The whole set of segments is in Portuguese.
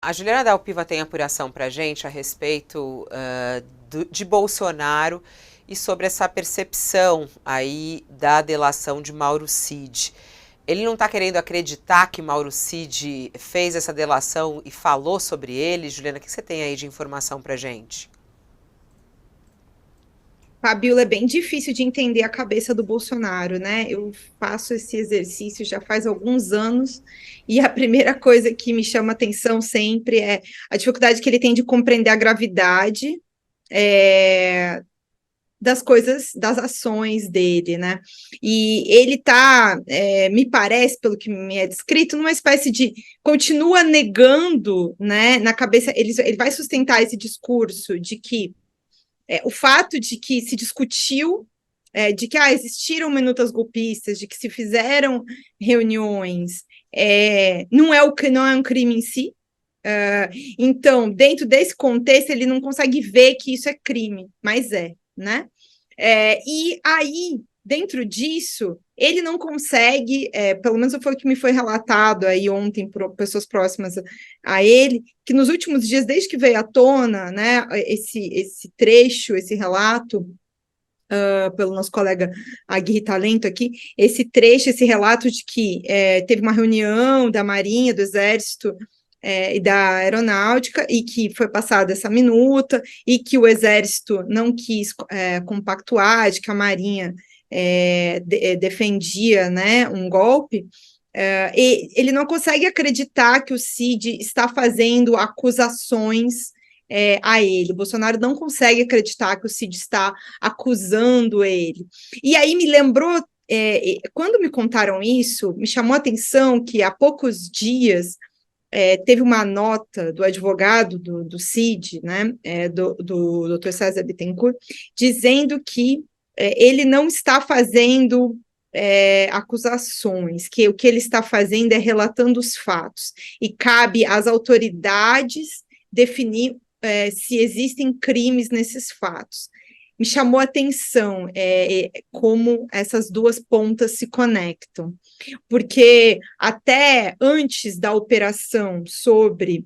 A Juliana Dalpiva tem apuração para a gente a respeito de Bolsonaro e sobre essa percepção aí da delação de Mauro Cid. Ele não está querendo acreditar que Mauro Cid fez essa delação e falou sobre ele? Juliana, o que você tem aí de informação para a gente? Fabiola, é bem difícil de entender a cabeça do Bolsonaro, né? Eu faço esse exercício já faz alguns anos e a primeira coisa que me chama atenção sempre é a dificuldade que ele tem de compreender a gravidade é, das coisas, das ações dele, né? E ele tá, me parece, pelo que me é descrito, numa espécie de continua negando, né? Na cabeça, ele vai sustentar esse discurso de que o fato de que se discutiu, de que existiram minutas golpistas, de que se fizeram reuniões, não é não é um crime em si. Então, dentro desse contexto, ele não consegue ver que isso é crime, mas né? E aí, dentro disso, ele não consegue, pelo menos foi o que me foi relatado aí ontem por pessoas próximas a ele, que nos últimos dias, desde que veio à tona, né, esse trecho, esse relato, pelo nosso colega Aguirre Talento aqui, esse trecho, esse relato de que teve uma reunião da Marinha, do Exército, e da Aeronáutica, e que foi passada essa minuta, e que o Exército não quis compactuar, de que a Marinha defendia, né, um golpe, e ele não consegue acreditar que o Cid está fazendo acusações a ele. O Bolsonaro não consegue acreditar que o Cid está acusando ele. E aí me lembrou, quando me contaram isso, me chamou a atenção que há poucos dias teve uma nota do advogado do Cid, né, do Dr. César Bittencourt, dizendo que ele não está fazendo acusações, que o que ele está fazendo é relatando os fatos, e cabe às autoridades definir se existem crimes nesses fatos. Me chamou a atenção como essas duas pontas se conectam, porque até antes da operação sobre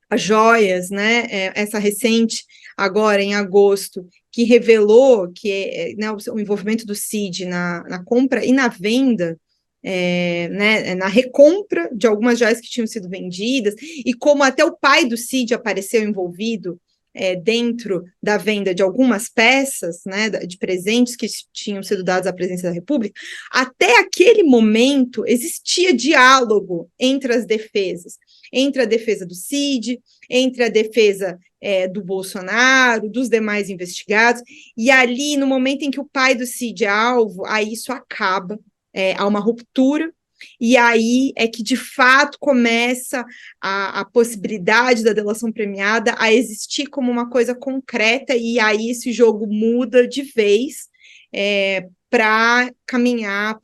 as joias, né, essa recente, agora em agosto, que revelou que né, o envolvimento do CID na compra e na venda, né, na recompra de algumas joias que tinham sido vendidas, e como até o pai do Cid apareceu envolvido dentro da venda de algumas peças, né, de presentes que tinham sido dados à presidência da República, até aquele momento existia diálogo entre as defesas, entre a defesa do Cid, entre a defesa do Bolsonaro, dos demais investigados, e ali, no momento em que o pai do Cid é alvo, aí isso acaba, há uma ruptura, e aí é que de fato começa a possibilidade da delação premiada a existir como uma coisa concreta, e aí esse jogo muda de vez para caminhar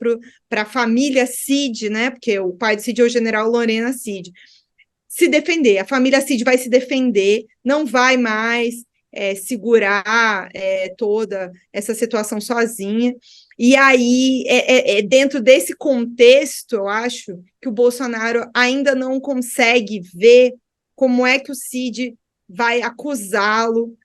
para a família Cid, né? Porque o pai do Cid é o general Lorena Cid, se defender. A família Cid vai se defender, não vai mais segurar toda essa situação sozinha. E aí, dentro desse contexto, eu acho que o Bolsonaro ainda não consegue ver como é que o Cid vai acusá-lo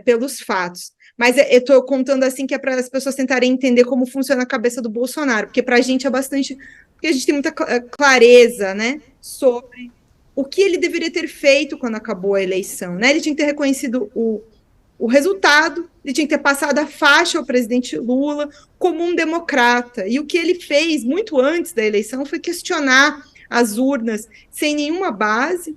pelos fatos. Mas eu estou contando assim que é para as pessoas tentarem entender como funciona a cabeça do Bolsonaro, porque para a gente é bastante. Porque a gente tem muita clareza, né, sobre o que ele deveria ter feito quando acabou a eleição, né? Ele tinha que ter reconhecido o resultado, ele tinha que ter passado a faixa ao presidente Lula como um democrata. E o que ele fez muito antes da eleição foi questionar as urnas sem nenhuma base,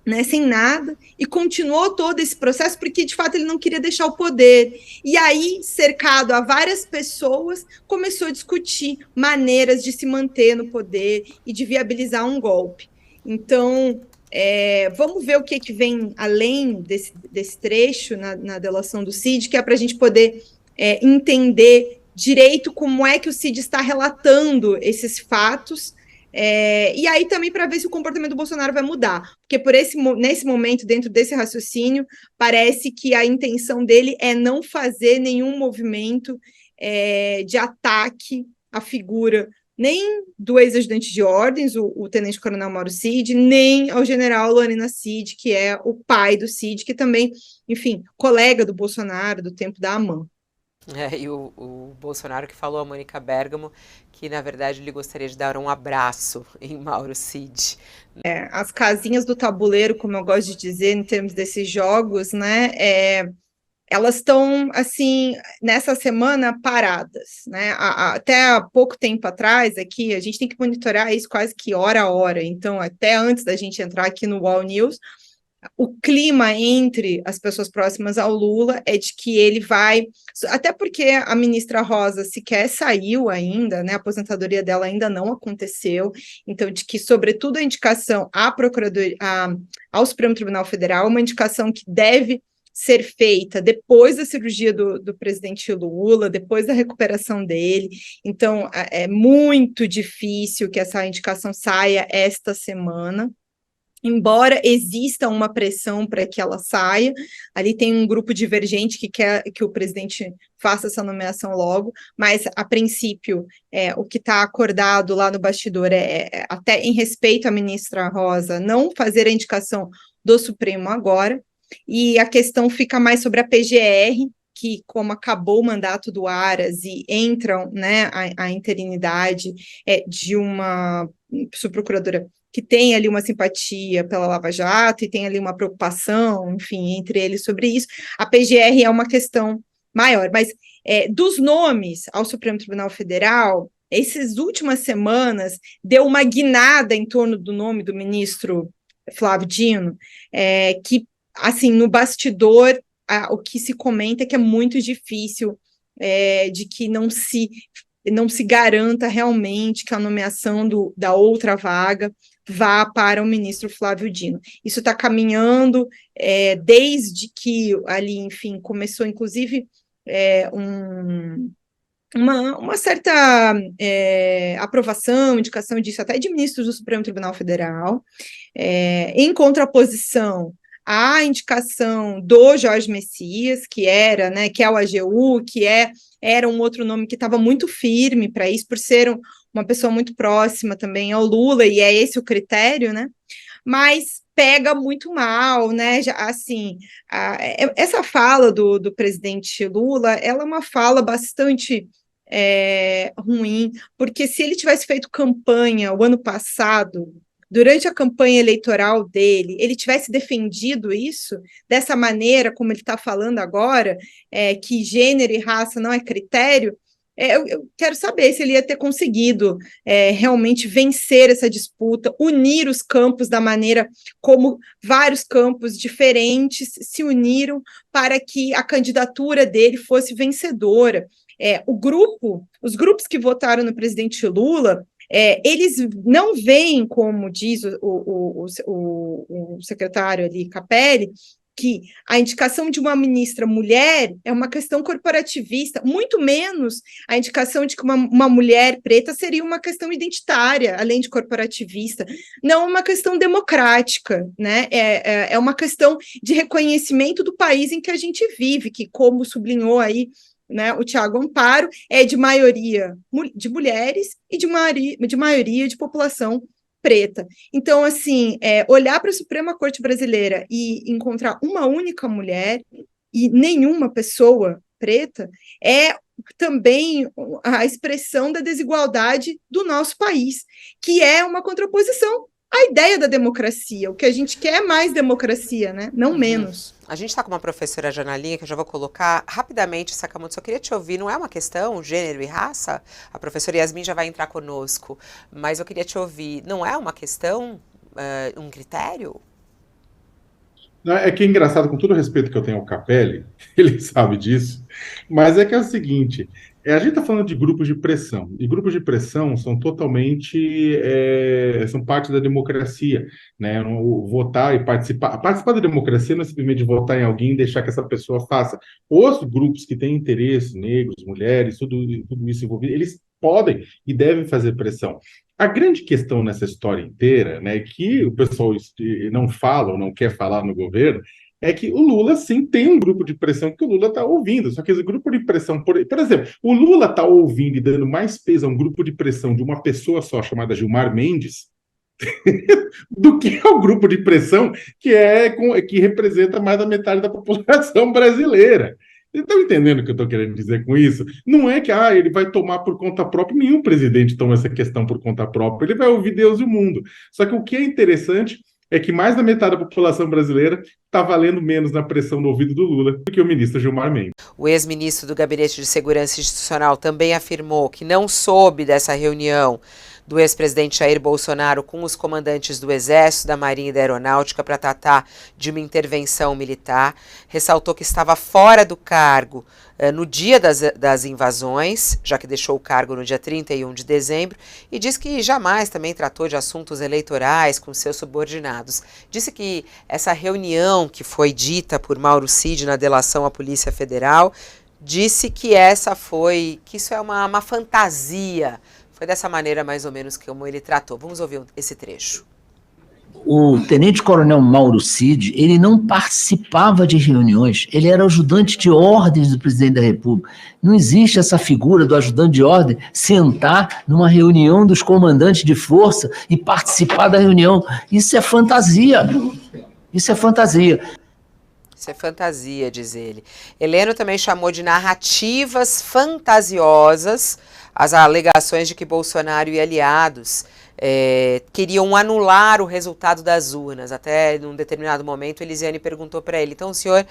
né, sem nada, e continuou todo esse processo porque, de fato, ele não queria deixar o poder. E aí, cercado a várias pessoas, começou a discutir maneiras de se manter no poder e de viabilizar um golpe. Então, vamos ver o que vem além desse trecho na delação do Cid, que é para a gente poder entender direito como é que o Cid está relatando esses fatos, e aí também para ver se o comportamento do Bolsonaro vai mudar, porque nesse momento, dentro desse raciocínio, parece que a intenção dele é não fazer nenhum movimento de ataque à figura nem do ex-ajudante de ordens, o tenente-coronel Mauro Cid, nem ao general Lorena Cid, que é o pai do Cid, que também, enfim, colega do Bolsonaro, do tempo da AMAN. E o Bolsonaro que falou a Mônica Bergamo que, na verdade, ele gostaria de dar um abraço em Mauro Cid. As casinhas do tabuleiro, como eu gosto de dizer, em termos desses jogos, né, elas estão, assim, nessa semana paradas, né? Até há pouco tempo atrás, aqui, a gente tem que monitorar isso quase que hora a hora. Então, até antes da gente entrar aqui no Wall News, o clima entre as pessoas próximas ao Lula é de que ele vai, até porque a ministra Rosa sequer saiu ainda, né? A aposentadoria dela ainda não aconteceu, então de que, sobretudo, a indicação à Procuradoria, ao Supremo Tribunal Federal, uma indicação que deve ser feita depois da cirurgia do presidente Lula, depois da recuperação dele. Então, é muito difícil que essa indicação saia esta semana. Embora exista uma pressão para que ela saia, ali tem um grupo divergente que quer que o presidente faça essa nomeação logo, mas, a princípio, o que está acordado lá no bastidor até em respeito à ministra Rosa, não fazer a indicação do Supremo agora, e a questão fica mais sobre a PGR, que, como acabou o mandato do Aras e entram, né, a interinidade de uma subprocuradora que tem ali uma simpatia pela Lava Jato e tem ali uma preocupação, enfim, entre eles sobre isso. A PGR é uma questão maior, mas dos nomes ao Supremo Tribunal Federal, essas últimas semanas deu uma guinada em torno do nome do ministro Flávio Dino, que, assim, no bastidor, o que se comenta é que é muito difícil de que não se garanta realmente que a nomeação da outra vaga vá para o ministro Flávio Dino. Isso está caminhando desde que ali, enfim, começou, inclusive, uma certa aprovação, indicação disso até de ministros do Supremo Tribunal Federal, em contraposição à indicação do Jorge Messias, que era, né, que é o AGU, era um outro nome que estava muito firme para isso, por ser uma pessoa muito próxima também ao Lula, e é esse o critério, né? Mas pega muito mal, né? Já, assim, essa fala do presidente Lula, ela é uma fala bastante ruim, porque se ele tivesse feito campanha o ano passado, durante a campanha eleitoral dele, ele tivesse defendido isso dessa maneira, como ele está falando agora, que gênero e raça não é critério, eu quero saber se ele ia ter conseguido realmente vencer essa disputa, unir os campos da maneira como vários campos diferentes se uniram para que a candidatura dele fosse vencedora. Os grupos que votaram no presidente Lula, eles não veem, como diz o secretário ali, Capelli, que a indicação de uma ministra mulher é uma questão corporativista, muito menos a indicação de que uma mulher preta seria uma questão identitária, além de corporativista, não uma questão democrática, né? É uma questão de reconhecimento do país em que a gente vive, que, como sublinhou aí, né, o Tiago Amparo, é de maioria de mulheres e de maioria de população preta. Então, assim, olhar para a Suprema Corte Brasileira e encontrar uma única mulher e nenhuma pessoa preta é também a expressão da desigualdade do nosso país, que é uma contraposição à ideia da democracia. O que a gente quer é mais democracia, né? Não menos. A gente está com uma professora já na linha, que eu já vou colocar rapidamente, Sakamoto, só queria te ouvir, não é uma questão gênero e raça? A professora Yasmin já vai entrar conosco, mas eu queria te ouvir, não é uma questão, um critério? Não, é que é engraçado, com todo o respeito que eu tenho ao Capelli, ele sabe disso, mas é que é o seguinte, a gente está falando de grupos de pressão, e grupos de pressão são totalmente, são parte da democracia, né? Votar e participar da democracia não é simplesmente votar em alguém e deixar que essa pessoa faça. Os grupos que têm interesse, negros, mulheres, tudo isso envolvido, eles podem e devem fazer pressão. A grande questão nessa história inteira, né, que o pessoal não fala ou não quer falar no governo, é que o Lula, sim, tem um grupo de pressão que o Lula está ouvindo. Só que esse grupo de pressão, por exemplo, o Lula está ouvindo e dando mais peso a um grupo de pressão de uma pessoa só, chamada Gilmar Mendes, do que ao grupo de pressão que representa mais da metade da população brasileira. Vocês estão entendendo o que eu estou querendo dizer com isso? Não é que ele vai tomar por conta própria, nenhum presidente toma essa questão por conta própria, ele vai ouvir Deus e o mundo. Só que o que é interessante é que mais da metade da população brasileira está valendo menos na pressão no ouvido do Lula do que o ministro Gilmar Mendes. O ex-ministro do Gabinete de Segurança Institucional também afirmou que não soube dessa reunião do ex-presidente Jair Bolsonaro com os comandantes do Exército, da Marinha e da Aeronáutica para tratar de uma intervenção militar. Ressaltou que estava fora do cargo no dia das invasões, já que deixou o cargo no dia 31 de dezembro, e disse que jamais também tratou de assuntos eleitorais com seus subordinados. Disse que essa reunião que foi dita por Mauro Cid na delação à Polícia Federal, disse que isso é uma fantasia. Foi dessa maneira, mais ou menos, como ele tratou. Vamos ouvir esse trecho. O tenente-coronel Mauro Cid, ele não participava de reuniões, ele era ajudante de ordens do presidente da República. Não existe essa figura do ajudante de ordem sentar numa reunião dos comandantes de força e participar da reunião. Isso é fantasia. Isso é fantasia. Isso é fantasia, diz ele. Heleno também chamou de narrativas fantasiosas as alegações de que Bolsonaro e aliados queriam anular o resultado das urnas. Até num determinado momento, Elisiane perguntou para ele, então o senhor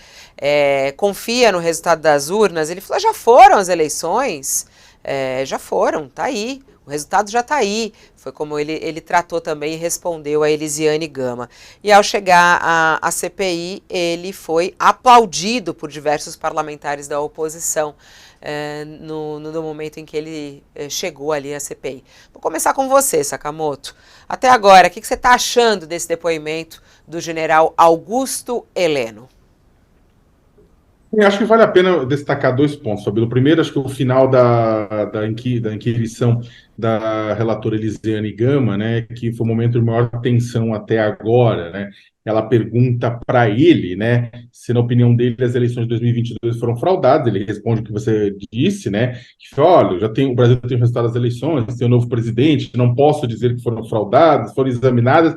confia no resultado das urnas? Ele falou, já foram as eleições? Já foram, tá aí. O resultado já está aí. Foi como ele tratou também e respondeu a Elisiane Gama. E ao chegar à CPI, ele foi aplaudido por diversos parlamentares da oposição no momento em que ele chegou ali à CPI. Vou começar com você, Sakamoto. Até agora, o que você está achando desse depoimento do general Augusto Heleno? Eu acho que vale a pena destacar 2 pontos, Fabíola. Primeiro, acho que o final da inquirição da relatora Elisiane Gama, né, que foi o momento de maior tensão até agora, né? Ela pergunta para ele, né, se na opinião dele as eleições de 2022 foram fraudadas. Ele responde o que você disse, né, que olha, o Brasil tem o resultado das eleições, tem um novo presidente, não posso dizer que foram fraudadas, foram examinadas.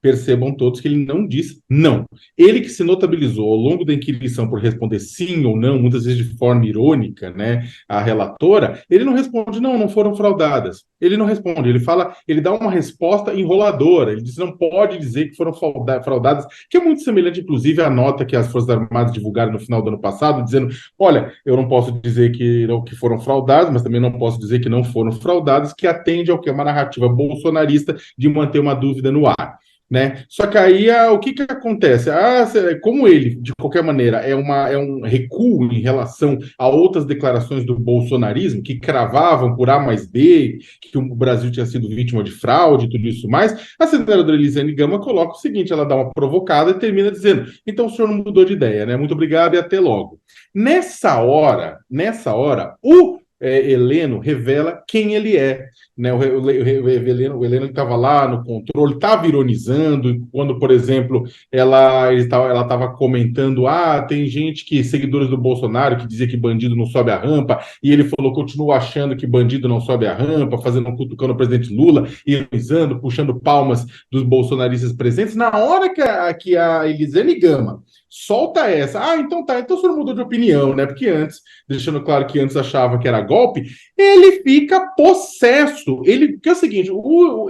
Percebam todos que ele não diz não. Ele que se notabilizou ao longo da inquirição por responder sim ou não, muitas vezes de forma irônica, né, à relatora, ele não responde não foram fraudadas. Ele não responde, ele dá uma resposta enroladora, ele diz não pode dizer que foram fraudadas, que é muito semelhante, inclusive, à nota que as Forças Armadas divulgaram no final do ano passado, dizendo, olha, eu não posso dizer que foram fraudadas, mas também não posso dizer que não foram fraudadas, que atende ao que é uma narrativa bolsonarista de manter uma dúvida no ar. Né? Só que aí o que acontece? Como ele, de qualquer maneira, é um recuo em relação a outras declarações do bolsonarismo que cravavam por A mais B, que o Brasil tinha sido vítima de fraude e tudo isso mais, a senadora Elisiane Gama coloca o seguinte, ela dá uma provocada e termina dizendo, então o senhor não mudou de ideia, né? Muito obrigado e até logo. Nessa hora, o Heleno revela quem ele é, né? O Heleno estava lá no controle, estava ironizando quando, por exemplo, ela estava comentando, tem gente seguidores do Bolsonaro que dizia que bandido não sobe a rampa, e ele falou, continua achando que bandido não sobe a rampa, cutucando o presidente Lula, ironizando, puxando palmas dos bolsonaristas presentes, na hora que a Elisiane Gama solta essa, então tá, então o senhor mudou de opinião, né? Porque antes, deixando claro que antes achava que era golpe, ele fica possesso. Porque é o seguinte,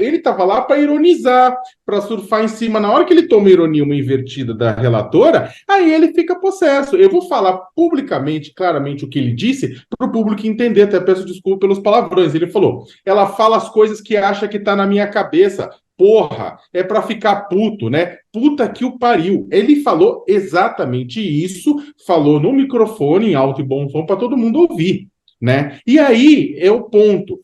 ele estava lá para ironizar, para surfar em cima. Na hora que ele toma ironia, uma invertida da relatora, aí ele fica possesso. Eu vou falar publicamente, claramente, o que ele disse, para o público entender, até peço desculpa pelos palavrões. Ele falou, ela fala as coisas que acha que tá na minha cabeça. Porra, é para ficar puto, né? Puta que o pariu. Ele falou exatamente isso, falou no microfone, em alto e bom som, para todo mundo ouvir, né? E aí é o ponto.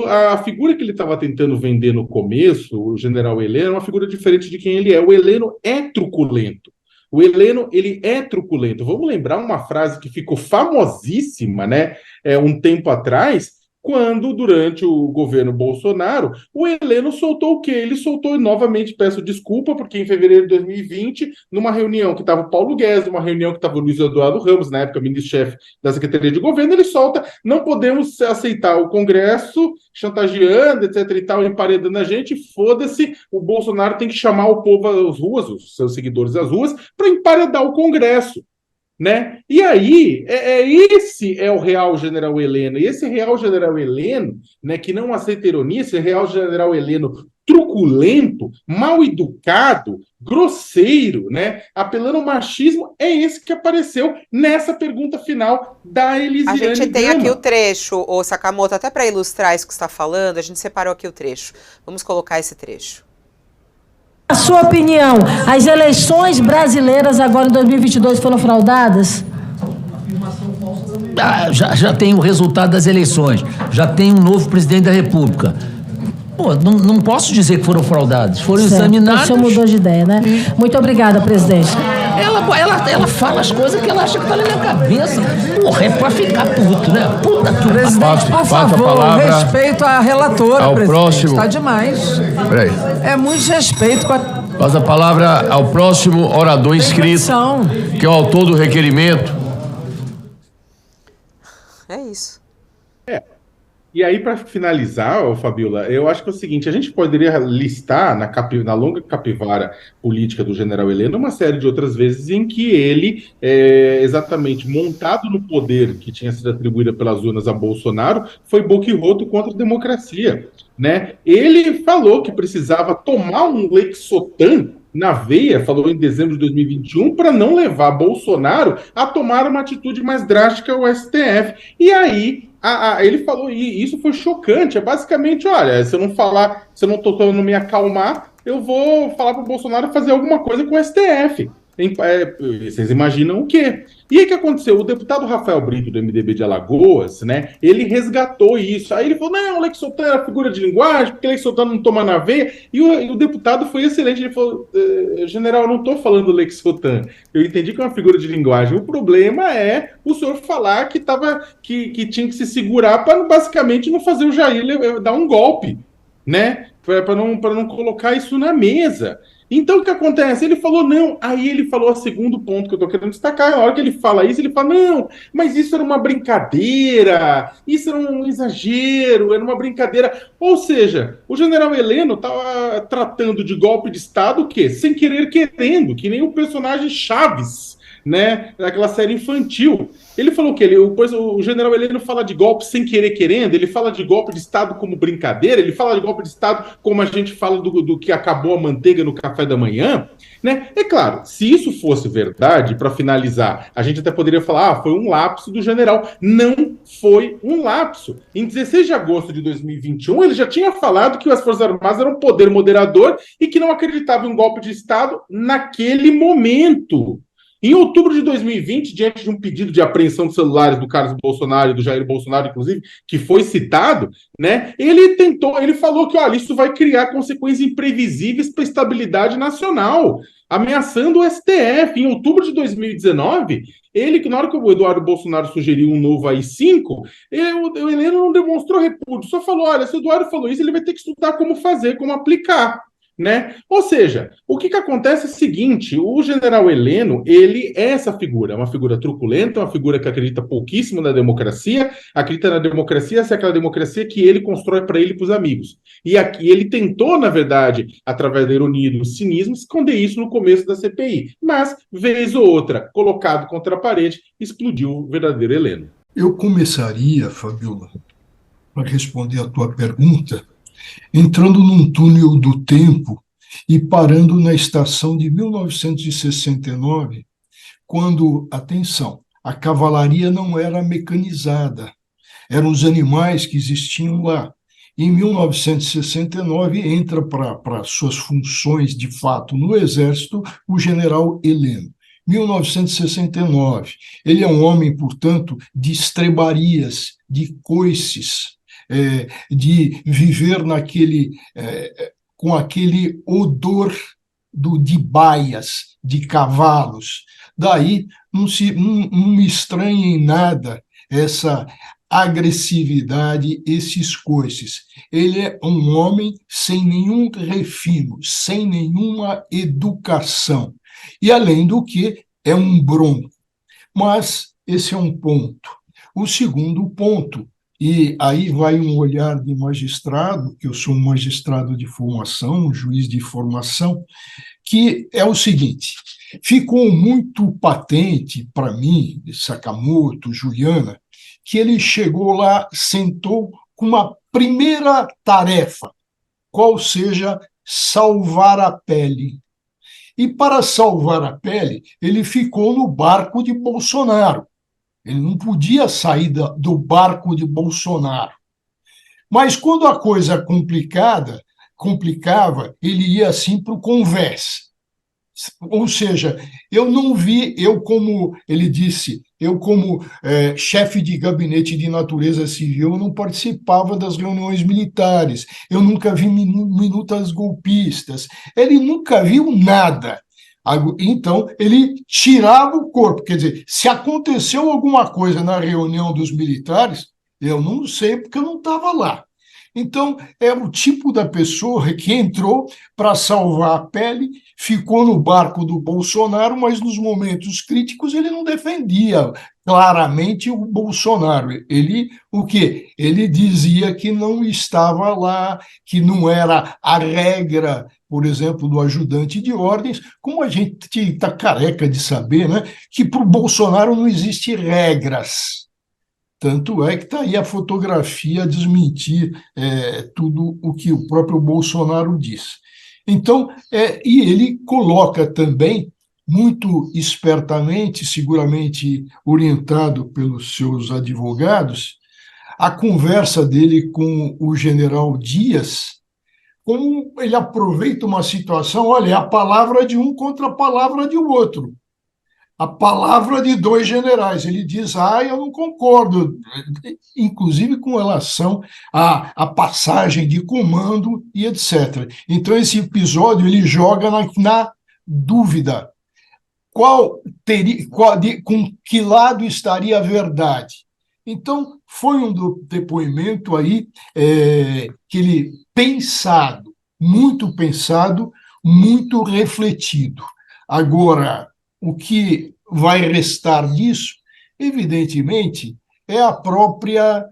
A figura que ele estava tentando vender no começo, o general Heleno, é uma figura diferente de quem ele é. O Heleno é truculento. O Heleno, ele é truculento. Vamos lembrar uma frase que ficou famosíssima, né? Um tempo atrás, quando, durante o governo Bolsonaro, o Heleno soltou o quê? Ele soltou, novamente, peço desculpa, porque em fevereiro de 2020, numa reunião que estava o Paulo Guedes, numa reunião que estava o Luiz Eduardo Ramos, na época ministro-chefe da Secretaria de Governo, ele solta: não podemos aceitar o Congresso chantageando, etc e tal, emparedando a gente, foda-se, o Bolsonaro tem que chamar o povo às ruas, os seus seguidores às ruas, para emparedar o Congresso. Né? E aí, esse é o real general Heleno. E esse real general Heleno, né, que não aceita ironia, esse real general Heleno truculento, mal educado, grosseiro, né, apelando ao machismo, é esse que apareceu nessa pergunta final da Elisiane A gente tem Gama. aqui o trecho, ô Sakamoto, até para ilustrar isso que você está falando, a gente separou aqui o trecho. Vamos colocar esse trecho. A sua opinião, as eleições brasileiras agora em 2022 foram fraudadas? Já tem o resultado das eleições, já tem um novo presidente da República. Pô, não posso dizer que foram fraudados, foram examinados. O senhor mudou de ideia, né? Muito obrigada, presidente. Ela fala as coisas que ela acha que tá na minha cabeça. Porra, é pra ficar puto, né? Puta que presidente, por favor, respeito à relatora, ao presidente. Próximo. Está demais. Peraí. É muito desrespeito com a Passa a palavra ao próximo orador inscrito, que é o autor do requerimento. É isso. E aí, para finalizar, Fabiola, eu acho que é o seguinte: a gente poderia listar na longa capivara política do general Heleno uma série de outras vezes em que ele, exatamente montado no poder que tinha sido atribuído pelas urnas a Bolsonaro, foi boquiroto contra a democracia. Né? Ele falou que precisava tomar um Lexotan na veia, falou em dezembro de 2021, para não levar Bolsonaro a tomar uma atitude mais drástica ao STF. E aí, ele falou, e isso foi chocante, é basicamente: olha, se eu não tô me acalmar, eu vou falar para o Bolsonaro fazer alguma coisa com o STF. Vocês imaginam o quê? E aí o que aconteceu? O deputado Rafael Brito, do MDB de Alagoas, né, ele resgatou isso. Aí ele falou: não, o Lexotan era figura de linguagem, porque o Lexotan não toma na veia. E o deputado foi excelente. Ele falou: general, eu não estou falando do Lexotan. Eu entendi que é uma figura de linguagem. O problema é o senhor falar que tinha que se segurar para basicamente não fazer o Jair dar um golpe, né? Para não colocar isso na mesa. Então, o que acontece? Ele falou não, aí ele falou o segundo ponto que eu estou querendo destacar: na hora que ele fala isso, ele fala: não, mas isso era uma brincadeira, isso era um exagero, era uma brincadeira. Ou seja, o general Heleno estava tratando de golpe de Estado o quê? Sem querer querendo, que nem o personagem Chaves, né, daquela série infantil. Ele falou que o general Heleno fala de golpe sem querer querendo, ele fala de golpe de Estado como brincadeira, ele fala de golpe de Estado como a gente fala do que acabou a manteiga no café da manhã, né? É claro, se isso fosse verdade, para finalizar, a gente até poderia falar: foi um lapso do general. Não foi um lapso. Em 16 de agosto de 2021, ele já tinha falado que as Forças Armadas eram um poder moderador e que não acreditava em um golpe de Estado naquele momento. Em outubro de 2020, diante de um pedido de apreensão de celulares do Carlos Bolsonaro e do Jair Bolsonaro, inclusive, que foi citado, né, ele falou que, olha, isso vai criar consequências imprevisíveis para a estabilidade nacional, ameaçando o STF. Em outubro de 2019, na hora que o Eduardo Bolsonaro sugeriu um novo AI-5, o Heleno não demonstrou repúdio, só falou: olha, se o Eduardo falou isso, ele vai ter que estudar como fazer, como aplicar. Né? Ou seja, o que acontece é o seguinte: o general Heleno, ele é essa figura, uma figura truculenta, uma figura que acredita pouquíssimo na democracia, acredita na democracia ser aquela democracia que ele constrói para ele e para os amigos. E aqui ele tentou, na verdade, através da ironia e do cinismo, esconder isso no começo da CPI. Mas, vez ou outra, colocado contra a parede, explodiu o verdadeiro Heleno. Eu começaria, Fabiola, para responder a tua pergunta, entrando num túnel do tempo e parando na estação de 1969, quando, atenção, a cavalaria não era mecanizada, eram os animais que existiam lá. Em 1969, entra para suas funções de fato no Exército o general Heleno. 1969, ele é um homem, portanto, de estrebarias, de coices, de viver com aquele odor de baias, de cavalos. Daí não me estranha em nada essa agressividade, esses coices. Ele é um homem sem nenhum refino, sem nenhuma educação. E, além do que, é um bronco. Mas esse é um ponto. O segundo ponto, e aí vai um olhar de magistrado, que eu sou um magistrado de formação, um juiz de formação, que é o seguinte: ficou muito patente para mim, Sakamoto, Juliana, que ele chegou lá, sentou com uma primeira tarefa, qual seja salvar a pele. E para salvar a pele, ele ficou no barco de Bolsonaro. Ele não podia sair do barco de Bolsonaro. Mas quando a coisa complicava, ele ia assim para o convés. Ou seja, eu não vi, ele disse, eu como chefe de gabinete de natureza civil, eu não participava das reuniões militares, eu nunca vi minutas golpistas, ele nunca viu nada. Então, ele tirava o corpo, quer dizer, se aconteceu alguma coisa na reunião dos militares, eu não sei porque eu não estava lá. Então, é o tipo da pessoa que entrou para salvar a pele, ficou no barco do Bolsonaro, mas nos momentos críticos ele não defendia claramente o Bolsonaro. Ele, o quê? Ele dizia que não estava lá, que não era a regra, por exemplo, do ajudante de ordens, como a gente está careca de saber, né, que para o Bolsonaro não existe regras. Tanto é que está aí a fotografia a desmentir tudo o que o próprio Bolsonaro diz. Então, e ele coloca também, muito espertamente, seguramente orientado pelos seus advogados, a conversa dele com o general Dias, como ele aproveita uma situação, olha, é a palavra de um contra a palavra de outro. A palavra de dois generais. Ele diz, eu não concordo, inclusive com relação à passagem de comando e etc. Então, esse episódio ele joga na dúvida. Com que lado estaria a verdade? Então, foi um depoimento aí que ele pensado, muito refletido. Agora, o que vai restar disso, evidentemente, é a própria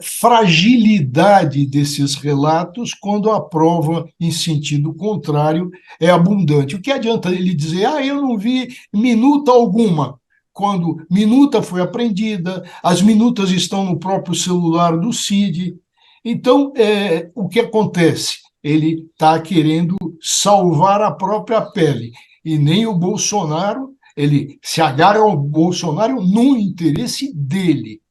fragilidade desses relatos quando a prova em sentido contrário é abundante. O que adianta ele dizer, eu não vi minuta alguma, quando minuta foi apreendida, as minutas estão no próprio celular do Cid. Então, o que acontece? Ele está querendo salvar a própria pele. E nem o Bolsonaro, ele se agarra ao Bolsonaro no interesse dele.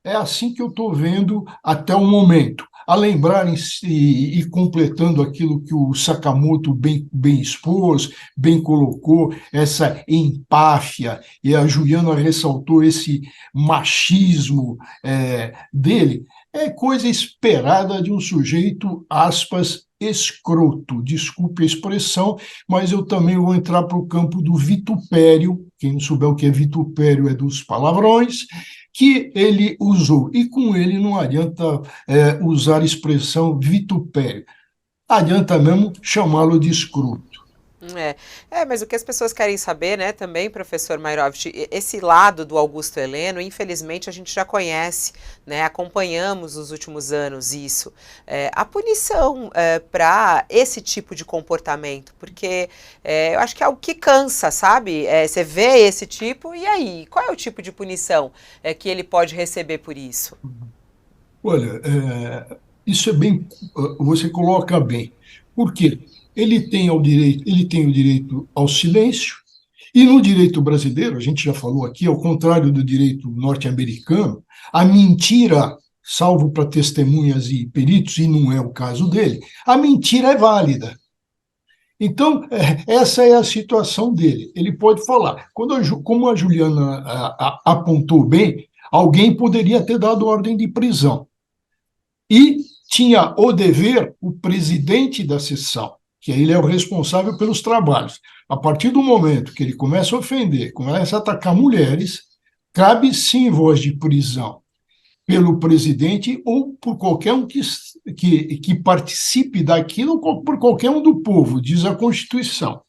É assim que eu estou vendo até o momento. A lembrarem e completando aquilo que o Sakamoto bem expôs, bem colocou, essa empáfia, e a Juliana ressaltou esse machismo dele, é coisa esperada de um sujeito, aspas, escroto, desculpe a expressão, mas eu também vou entrar para o campo do vitupério, quem não souber o que é vitupério é dos palavrões, que ele usou, e com ele não adianta usar a expressão vitupério, adianta mesmo chamá-lo de escroto. Mas o que as pessoas querem saber, né, também, professor Mairovich, esse lado do Augusto Heleno, infelizmente a gente já conhece, né, acompanhamos nos últimos anos isso, a punição para esse tipo de comportamento, porque eu acho que é algo que cansa, sabe? Você vê esse tipo, e aí, qual é o tipo de punição que ele pode receber por isso? Olha, isso é bem, você coloca bem, por quê? Ele tem o direito ao silêncio, e no direito brasileiro, a gente já falou aqui, ao contrário do direito norte-americano, a mentira, salvo para testemunhas e peritos, e não é o caso dele, a mentira é válida. Então, essa é a situação dele. Ele pode falar. Como a Juliana apontou bem, alguém poderia ter dado ordem de prisão. E tinha o dever o presidente da sessão, que ele é o responsável pelos trabalhos. A partir do momento que ele começa a ofender, começa a atacar mulheres, cabe sim voz de prisão. pelo presidente ou por qualquer um que participe daquilo, ou por qualquer um do povo, diz a Constituição.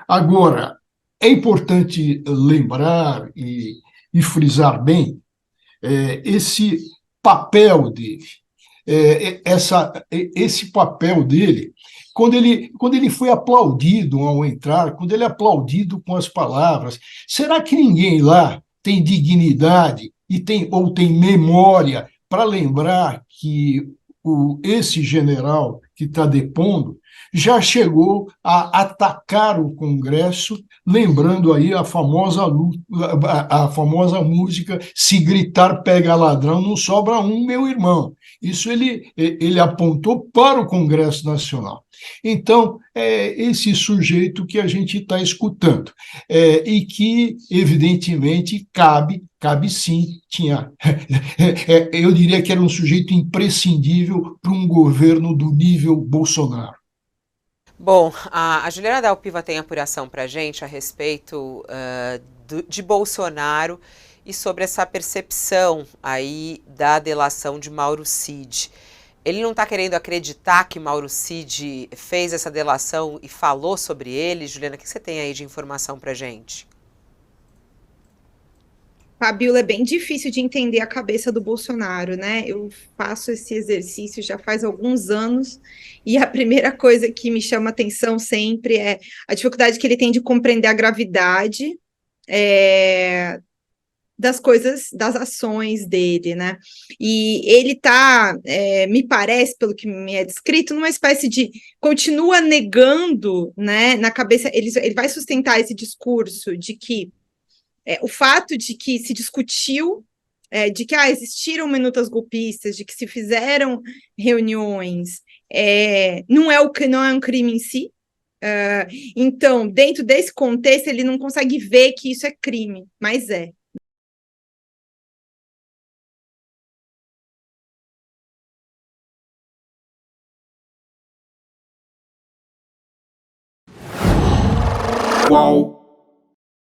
Agora, é importante lembrar e frisar bem esse papel dele, esse papel dele, quando ele foi aplaudido ao entrar, quando ele é aplaudido com as palavras, será que ninguém lá tem dignidade ou tem memória para lembrar que esse general que está depondo já chegou a atacar o Congresso, lembrando aí a famosa música "Se gritar pega ladrão, não sobra um, meu irmão". Isso ele apontou para o Congresso Nacional. Então, é esse sujeito que a gente está escutando, e que, evidentemente, cabe sim, eu diria que era um sujeito imprescindível para um governo do nível Bolsonaro. Bom, a Juliana Dalpiva tem apuração para a gente a respeito de Bolsonaro e sobre essa percepção aí da delação de Mauro Cid. Ele não está querendo acreditar que Mauro Cid fez essa delação e falou sobre ele? Juliana, o que você tem aí de informação para a gente? Fabiola, é bem difícil de entender a cabeça do Bolsonaro, né? Eu faço esse exercício já faz alguns anos, e a primeira coisa que me chama atenção sempre é a dificuldade que ele tem de compreender a gravidade das coisas, das ações dele, né? E ele tá, me parece, pelo que me é descrito, numa espécie de continua negando, né? Na cabeça, ele vai sustentar esse discurso de que o fato de que se discutiu, de que existiram minutas golpistas, de que se fizeram reuniões, não é um crime em si. Então, dentro desse contexto, ele não consegue ver que isso é crime, mas é. Qual?